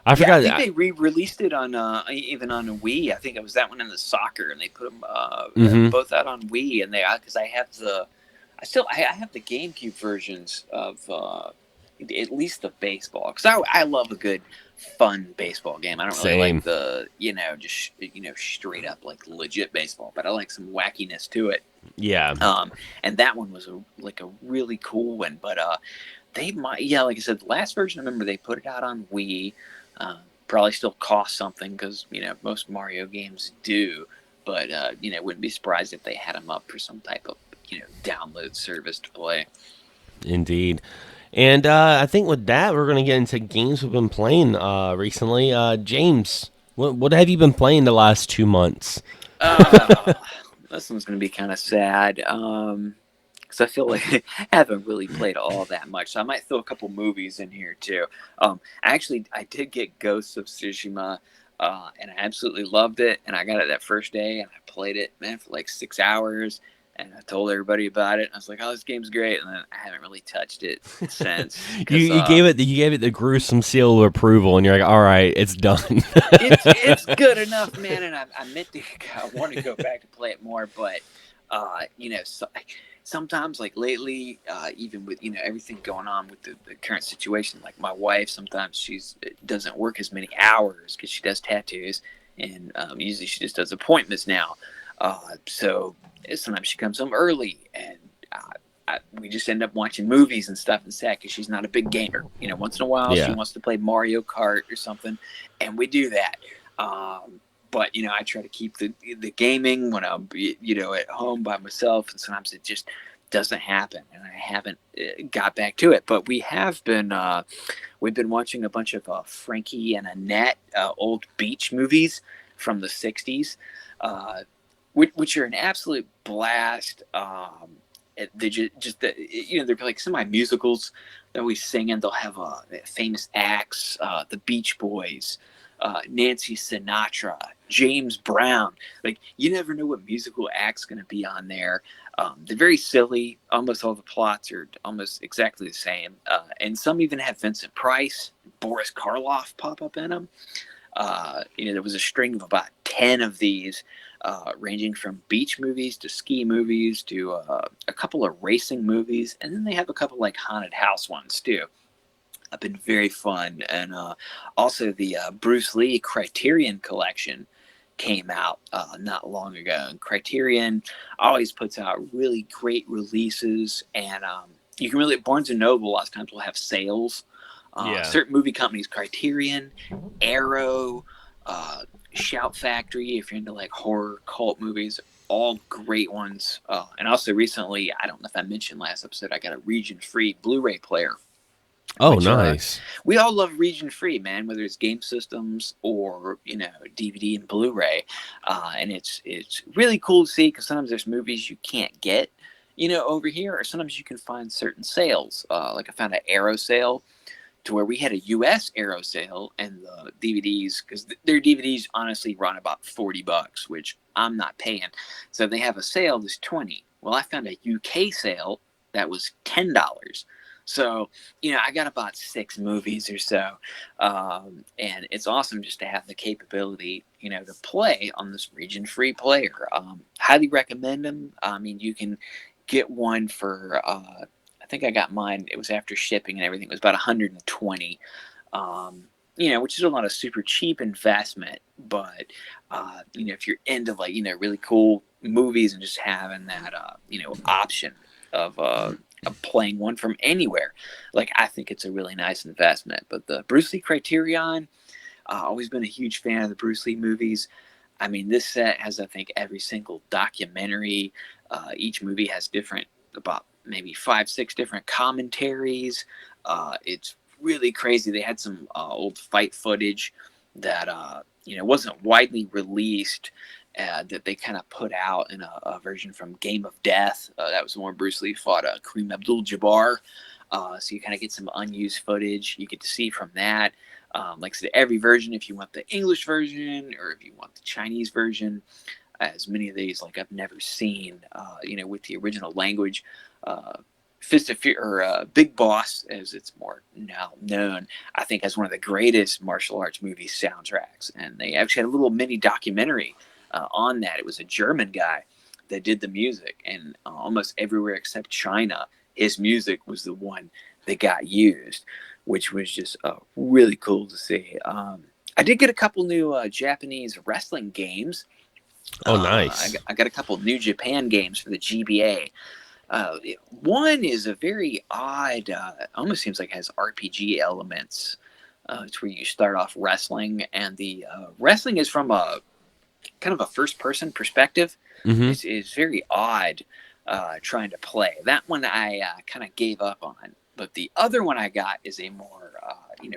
A: I forgot.
B: I think they re-released it on even on a Wii. I think it was that one in the soccer, and they put them both out on Wii. And because I have the GameCube versions of. At least the baseball, because I love a good fun baseball game. I don't really like the just straight up like legit baseball, but I like some wackiness to it.
A: Yeah.
B: And that one was a really cool one, but they might like I said, the last version I remember they put it out on Wii. Probably still cost something because most Mario games do, but wouldn't be surprised if they had them up for some type of download service to play.
A: Indeed. And I think with that, we're going to get into games we've been playing recently. James, what have you been playing the last 2 months?
B: This one's going to be kind of sad because I feel like I haven't really played all that much. So I might throw a couple movies in here too. I did get Ghosts of Tsushima, and I absolutely loved it. And I got it that first day, and I played it, man, for like 6 hours. And I told everybody about it. I was like, "Oh, this game's great," and then I haven't really touched it since.
A: you gave it the gruesome seal of approval, and you're like, "All right, it's done."
B: it's good enough, man. And I want to go back to play it more, but sometimes like lately, even with everything going on with the current situation, like my wife, sometimes she doesn't work as many hours because she does tattoos, and usually she just does appointments now. So sometimes she comes home early, and we just end up watching movies and stuff instead because she's not a big gamer. Once in a while she wants to play Mario Kart or something, and we do that. But I try to keep the gaming when I'm at home by myself, and sometimes it just doesn't happen, and I haven't got back to it. But we've been watching a bunch of Frankie and Annette old beach movies from the '60s, uh, which are an absolute blast. They just they're like semi musicals. They're always singing. They'll have famous acts, the Beach Boys, Nancy Sinatra, James Brown. Like, you never know what musical act's going to be on there. They're very silly. Almost all the plots are almost exactly the same, and some even have Vincent Price, Boris Karloff pop up in them. There was a string of about 10 of these, ranging from beach movies to ski movies to a couple of racing movies, and then they have a couple like haunted house ones too. Have been very fun, and also the Bruce Lee Criterion collection came out not long ago. And Criterion always puts out really great releases, and you can really Barnes and Noble a lot of times will have sales. Certain movie companies, Criterion, Arrow, Shout Factory, if you're into like horror cult movies, all great ones. And also recently, I don't know if I mentioned last episode, I got a region-free Blu-ray player.
A: Oh, nice.
B: We all love region-free, man, whether it's game systems or DVD and Blu-ray, and it's really cool to see, because sometimes there's movies you can't get over here, or sometimes you can find certain sales. Like I found an Arrow sale, to where we had a U.S. Arrow sale, and the DVDs, because their DVDs honestly run about $40, which I'm not paying. So if they have a sale that's $20. Well, I found a UK sale that was $10. So, I got about 6 movies or so. And it's awesome just to have the capability, to play on this region-free player. Highly recommend them. I mean, you can get one for... I think I got mine. It was after shipping and everything. It was about $120, which is not a super cheap investment. But if you're into like really cool movies and just having that option of playing one from anywhere, like, I think it's a really nice investment. But the Bruce Lee Criterion, always been a huge fan of the Bruce Lee movies. I mean, this set has, I think, every single documentary. Each movie has about maybe 5-6 different commentaries. It's really crazy. They had some old fight footage that wasn't widely released, that they kind of put out in a version from Game of Death. That was the one Bruce Lee fought Kareem Abdul-Jabbar. So you kind of get some unused footage you get to see from that. Like I said, every version, if you want the English version or if you want the Chinese version, as many of these, like, I've never seen, with the original language. Fist of Fear, or Big Boss, as it's more now known, I think has one of the greatest martial arts movie soundtracks. And they actually had a little mini documentary on that. It was a German guy that did the music, and almost everywhere except China, his music was the one that got used, which was just really cool to see. I did get a couple new Japanese wrestling games.
A: Oh, nice.
B: I got a couple New Japan games for the GBA. One is a very odd, almost seems like it has RPG elements. It's where you start off wrestling, and the wrestling is from a kind of a first-person perspective.
A: Mm-hmm.
B: It's very odd trying to play. That one I kind of gave up on. But the other one I got is a more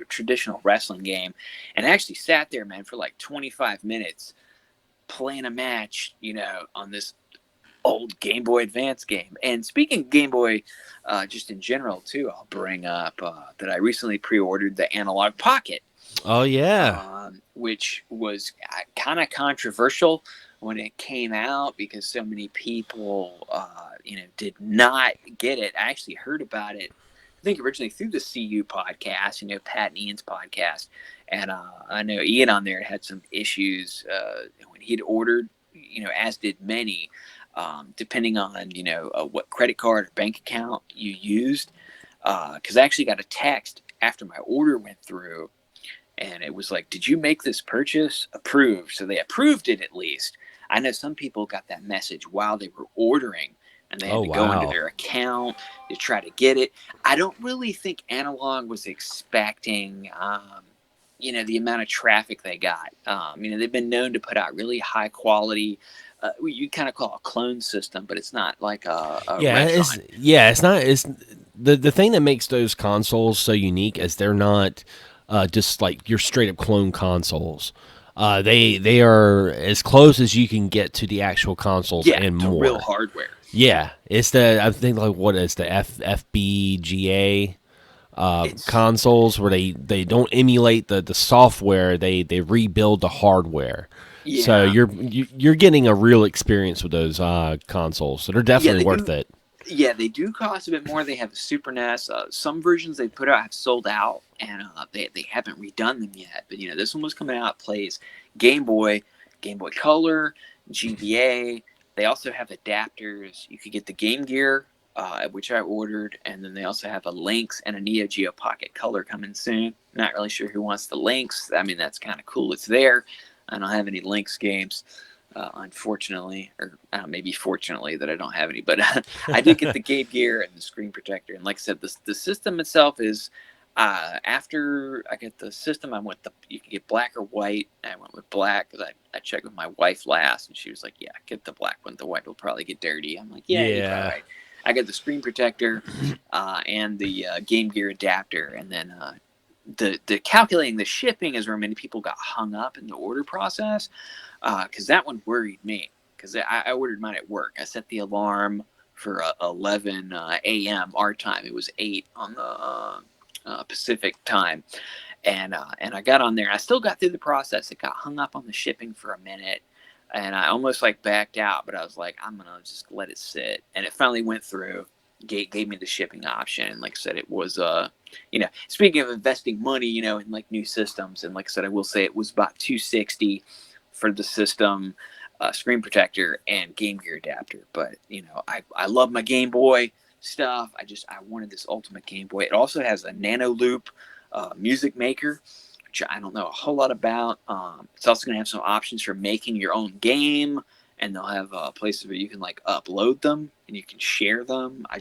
B: traditional wrestling game, and I actually sat there, man, for like 25 minutes playing a match, on this old Game Boy Advance game. And speaking of Game Boy, just in general too, I'll bring up that I recently pre-ordered the Analog Pocket.
A: Oh yeah,
B: which was kind of controversial when it came out, because so many people, did not get it. I actually heard about it, I think, originally through the CU podcast, Pat and Ian's podcast. And I know Ian on there had some issues when he'd ordered, as did many, depending on, what credit card or bank account you used. Because I actually got a text after my order went through, and it was like, did you make this purchase? Approved. So they approved it at least. I know some people got that message while they were ordering, and they had to go into their account to try to get it. I don't really think Analog was expecting the amount of traffic they got. They've been known to put out really high quality. You kind of call it a clone system, but it's not like a Retron.
A: It's not. It's the thing that makes those consoles so unique is they're not just like your straight up clone consoles. They are as close as you can get to the actual consoles and more.
B: Real hardware.
A: Yeah, it's the I think like what is the FPGA consoles where they don't emulate the software, they rebuild the hardware.
B: Yeah.
A: So you're getting a real experience with those consoles. So they're definitely worth it.
B: Yeah, they do cost a bit more. They have a Super NES. Some versions they put out have sold out, and they haven't redone them yet. But this one was coming out. Plays Game Boy, Game Boy Color, GBA. They also have adapters. You could get the Game Gear, which I ordered, and then they also have a Lynx and a Neo Geo Pocket Color coming soon. Not really sure who wants the Lynx. I mean, that's kind of cool. It's there. I don't have any Lynx games, unfortunately, or maybe fortunately that I don't have any. But I did get the Game Gear and the screen protector. And like I said, the system itself is, after I get the system, I went you can get black or white. I went with black because I checked with my wife last, and she was like, yeah, get the black one. The white will probably get dirty. I'm like, yeah. You're right. I got the screen protector and the Game Gear adapter, and then the calculating the shipping is where many people got hung up in the order process, because that one worried me, because I ordered mine at work. I set the alarm for 11 a.m. our time. It was 8 on the Pacific time, and I got on there. I still got through the process. It got hung up on the shipping for a minute, and I almost like backed out, but I was like, I'm gonna just let it sit, and it finally went through. Gave me the shipping option, and like I said, it was speaking of investing money, in like new systems, and like I said, I will say it was about $260 for the system, screen protector, and Game Gear adapter. But I love my Game Boy stuff. I wanted this ultimate Game Boy. It also has a Nano Loop music maker, which I don't know a whole lot about. It's also going to have some options for making your own game, and they'll have places where you can like upload them and you can share them. I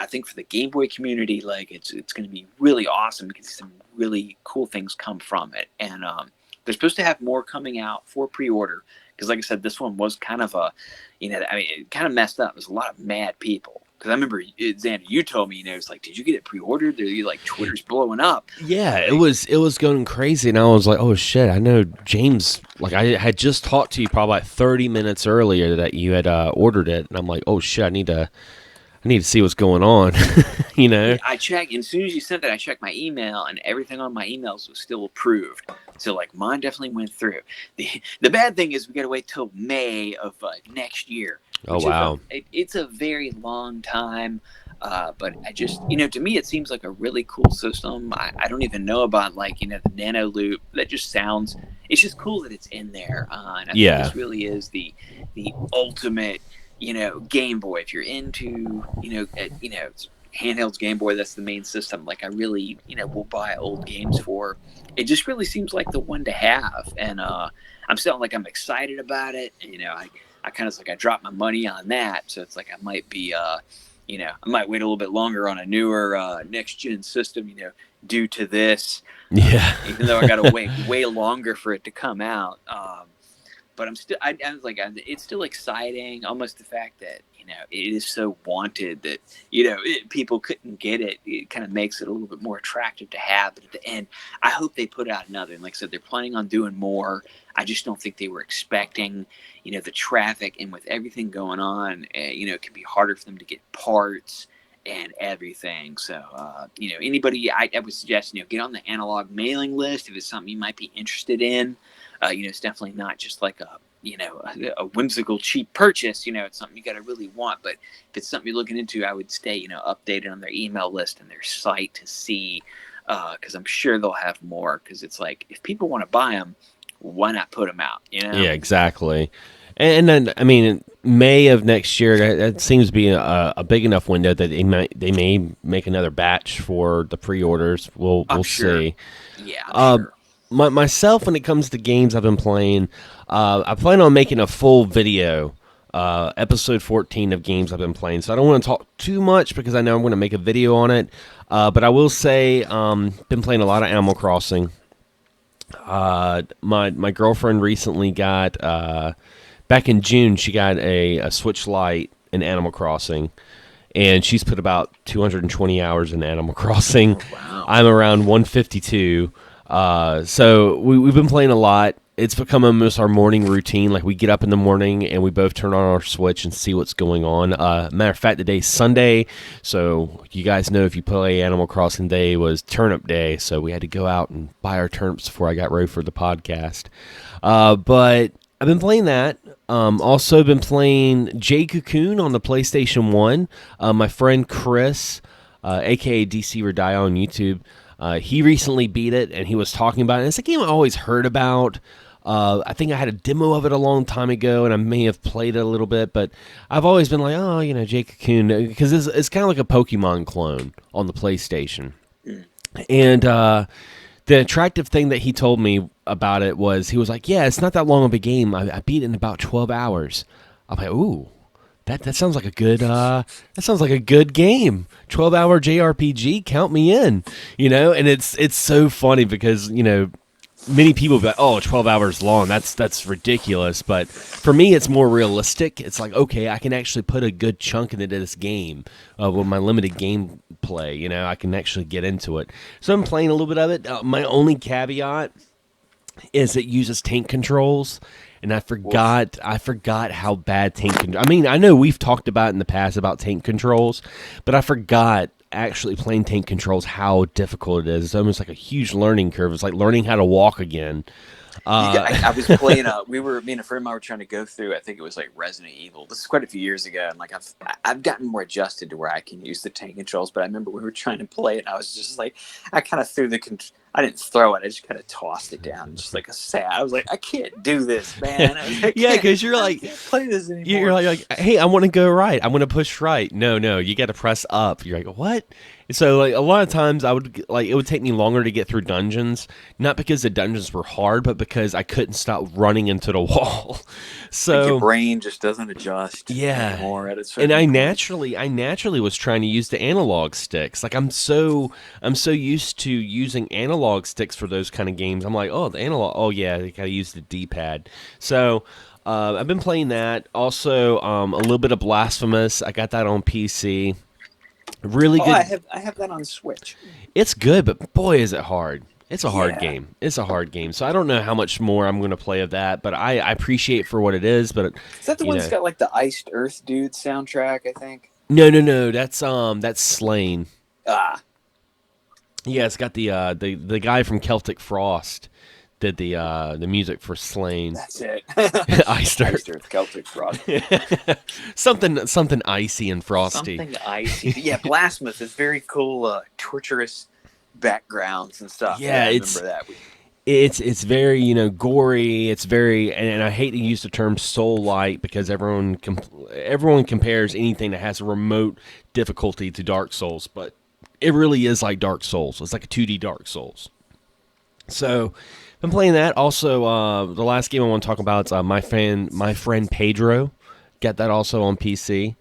B: think for the Game Boy community, like it's going to be really awesome because some really cool things come from it. And they're supposed to have more coming out for pre-order, because like I said, this one was kind of it kind of messed up. There's a lot of mad people. Because I remember, Xander, you told me, it's like, did you get it pre-ordered? Like Twitter's blowing up.
A: Yeah, it was going crazy, and I was like, oh shit, I know James. Like I had just talked to you probably like 30 minutes earlier that you had ordered it, and I'm like, oh shit, I need to see what's going on.
B: I checked, and as soon as you sent that, I checked my email, and everything on my emails was still approved. So like mine definitely went through. The bad thing is we got to wait till May of next year.
A: Oh wow!
B: It's a very long time, but I just to me it seems like a really cool system. I don't even know about the Nano Loop. That just sounds. It's just cool that it's in there. And I think this really is the ultimate Game Boy. If you're into handhelds, Game Boy, that's the main system. Like I really will buy old games for. It just really seems like the one to have, and I'm still I'm excited about it. And, I kind of I dropped my money on that, so it's like I might be, I might wait a little bit longer on a newer next gen system, due to this.
A: Yeah.
B: Even though I got to wait way longer for it to come out. But I'm still, it's still exciting. Almost the fact that it is so wanted that people couldn't get it. It kind of makes it a little bit more attractive to have. But at the end, I hope they put out another. And like I said, they're planning on doing more. I just don't think they were expecting, the traffic, and with everything going on, it can be harder for them to get parts and everything. So, anybody, I would suggest, get on the analog mailing list if it's something you might be interested in. It's definitely not just like a whimsical cheap purchase. It's something you got to really want. But if it's something you're looking into, I would stay, updated on their email list and their site to see, because I'm sure they'll have more. Because it's like, if people want to buy them, why not put them out?
A: Yeah, exactly. And then, I mean, May of next year, that seems to be a big enough window that they may make another batch for the pre-orders. We'll see.
B: Yeah, I'm sure.
A: Myself, when it comes to games I've been playing, I plan on making a full video, episode 14 of games I've been playing. So I don't want to talk too much because I know I'm going to make a video on it. But I will say, been playing a lot of Animal Crossing. My girlfriend recently got back in June. She got a Switch Lite in Animal Crossing, and she's put about 220 hours in Animal Crossing.
B: Oh, wow.
A: I'm around 152. So we've been playing a lot. It's become almost our morning routine. Like we get up in the morning and we both turn on our Switch and see what's going on. Matter of fact, today's Sunday, so you guys know if you play Animal Crossing Day was Turnip Day, so we had to go out and buy our turnips before I got ready for the podcast. But I've been playing that. Also been playing Jay Cocoon on the PlayStation 1. My friend Chris, aka DC or Die on YouTube, he recently beat it and he was talking about it. And it's a game I always heard about. I think I had a demo of it a long time ago, and I may have played it a little bit, but I've always been like, oh, Jay Cocoon, because it's kind of like a Pokemon clone on the PlayStation. And the attractive thing that he told me about it was he was like, yeah, it's not that long of a game. I beat it in about 12 hours. I'm like, ooh. That sounds like a good game. 12-hour JRPG, count me in. And it's so funny because many people be like, oh, 12 hours long, that's ridiculous. But for me, it's more realistic. It's like, okay, I can actually put a good chunk into this game with my limited gameplay. I can actually get into it. So I'm playing a little bit of it. My only caveat is it uses tank controls. And I forgot how bad tank controls. I mean, I know we've talked about in the past about tank controls, but I forgot actually playing tank controls how difficult it is. It's almost like a huge learning curve. It's like learning how to walk again.
B: I was playing. Me and a friend of mine were trying to go through. I think it was like Resident Evil. This is quite a few years ago, and like I've gotten more adjusted to where I can use the tank controls. But I remember we were trying to play it, and I was just like, I kind of threw I didn't throw it. I just kind of tossed it down, just like a sad. I was like, I can't do this, man.
A: Yeah, because you're like,
B: I can't play this anymore.
A: You're like, hey, I want to go right. I want to push right. No, you got to press up. You're like, what? So like a lot of times it would take me longer to get through dungeons, not because the dungeons were hard, but because I couldn't stop running into the wall. So
B: like your brain just doesn't adjust. Anymore at a certain
A: and I
B: point.
A: naturally was trying to use the analog sticks. Like I'm so used to using analog sticks for those kind of games. I'm like, oh, the analog. Oh yeah, you gotta use the D-pad. So. I've been playing that. Also, a little bit of Blasphemous. I got that on PC. Really good.
B: I have that on Switch.
A: It's good, but boy, is it hard. It's a hard game. It's a hard game. So I don't know how much more I'm going to play of that, but I appreciate it for what it is. But
B: is that the one that's got like the Iced Earth Dude soundtrack? I think.
A: No. That's Slain.
B: Ah.
A: Yeah, it's got the guy from Celtic Frost did the music for Slain.
B: That's it.
A: Iced
B: Earth, Celtic Frost.
A: something icy and frosty.
B: Something icy. Yeah, Blasphemous is very cool, torturous backgrounds and stuff.
A: Yeah,
B: I remember that.
A: It's very gory. It's very and I hate to use the term soul-like because everyone compares anything that has a remote difficulty to Dark Souls, but it really is like Dark Souls. It's like a 2D Dark Souls. So I'm playing that. Also, the last game I want to talk about is my friend Pedro. Got that also on PC.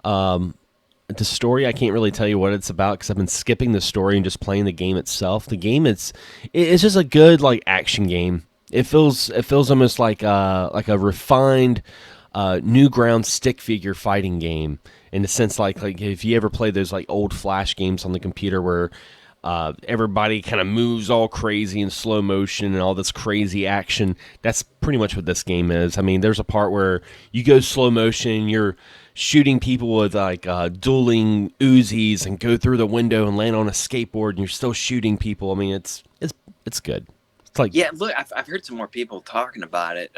A: The story, I can't really tell you what it's about because I've been skipping the story and just playing the game itself. The game it's just a good like action game. It feels almost like a refined Newgrounds stick figure fighting game in the sense like if you ever play those like old Flash games on the computer where everybody kind of moves all crazy in slow motion and all this crazy action. That's pretty much what this game is. I mean, there's a part where you go slow motion, you're shooting people with like dueling Uzis and go through the window and land on a skateboard and you're still shooting people. I mean, it's good. It's like,
B: yeah, look, I've heard some more people talking about it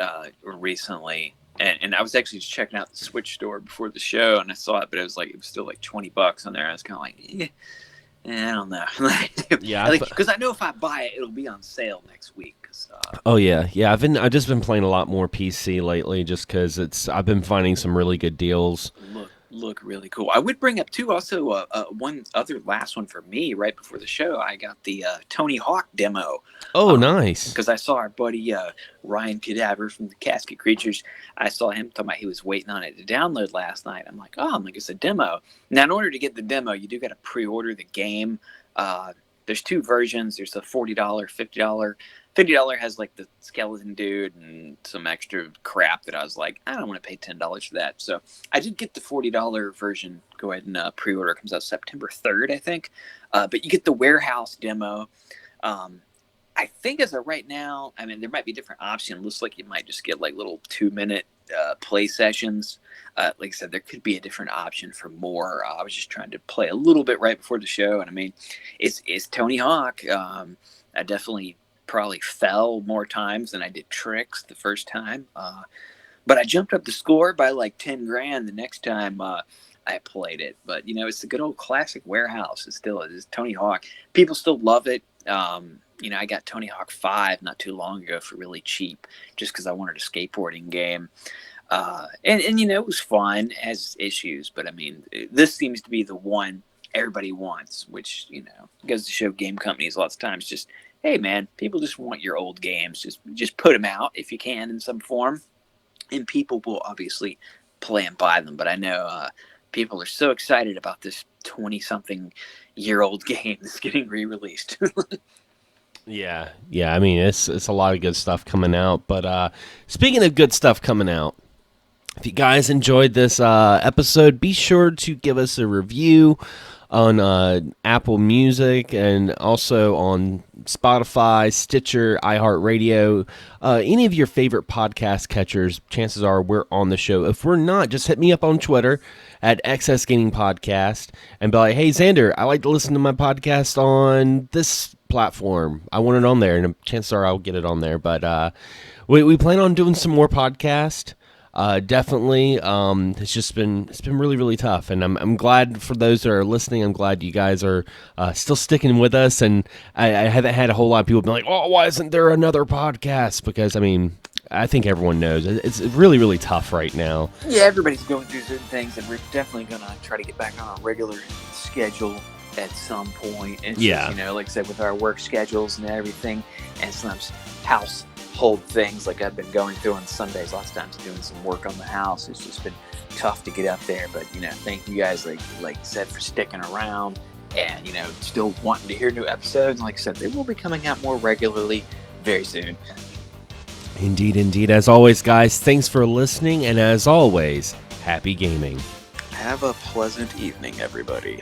B: recently. And I was actually just checking out the Switch store before the show and I saw it, but it was still like $20 on there. I was kind of like, yeah. I don't know.
A: Yeah,
B: because I know if I buy it, it'll be on sale next week.
A: Oh yeah. I've just been playing a lot more PC lately, just because I've been finding some really good deals.
B: Look really cool. I would bring up too. Also, one other last one for me. Right before the show, I got the Tony Hawk demo.
A: Oh, nice.
B: Because I saw our buddy Ryan Cadaver from the Casket Creatures. I saw him talking about he was waiting on it to download last night. I'm like, it's a demo. Now, in order to get the demo, you do got to pre-order the game. There's two versions. There's the $40, $50 $50 has like the skeleton dude and some extra crap that I was like, I don't want to pay $10 for that. So I did get the $40 version. Go ahead and pre-order. It comes out September 3rd, I think. But you get the warehouse demo. I think as of right now, I mean, there might be different options. It looks like you might just get like little 2-minute play sessions. Like I said, there could be a different option for more. I was just trying to play a little bit right before the show. And I mean, it's Tony Hawk. I definitely probably fell more times than I did tricks the first time. But I jumped up the score by like 10 grand the next time I played it. But, you know, it's the good old classic warehouse. It is Tony Hawk. People still love it. You know, I got Tony Hawk 5 not too long ago for really cheap just because I wanted a skateboarding game. And, you know, it was fun, it has issues. But, I mean, this seems to be the one everybody wants, which, you know, goes to show game companies lots of times just, hey, man, people just want your old games. Just put them out if you can in some form. And people will obviously play and buy them. But I know people are so excited about this 20-something-year-old game that's getting re-released.
A: Yeah. I mean, it's a lot of good stuff coming out. But speaking of good stuff coming out, if you guys enjoyed this episode, be sure to give us a review on Apple Music and also on Spotify, Stitcher, iHeartRadio, any of your favorite podcast catchers. Chances are we're on the show. If we're not, just hit me up on Twitter at Xsgaming Podcast and be like, hey, Xander, I like to listen to my podcast on this platform. I want it on there, and chances are I'll get it on there. But we plan on doing some more podcasts. Definitely. It's been really, really tough, and I'm glad for those that are listening. I'm glad you guys are still sticking with us, and I haven't had a whole lot of people be like, oh, why isn't there another podcast? Because, I mean, I think everyone knows it's really, really tough right now.
B: Yeah, everybody's going through certain things, and we're definitely going to try to get back on a regular schedule at some point. It's just, you know, like I said, with our work schedules and everything, and sometimes household things like I've been going through on Sundays, lots of times doing some work on the house. It's just been tough to get up there. But, you know, thank you guys, like I said, for sticking around and, you know, still wanting to hear new episodes. Like I said, they will be coming out more regularly very soon.
A: Indeed. As always, guys, thanks for listening, and as always, happy gaming.
B: Have a pleasant evening, everybody.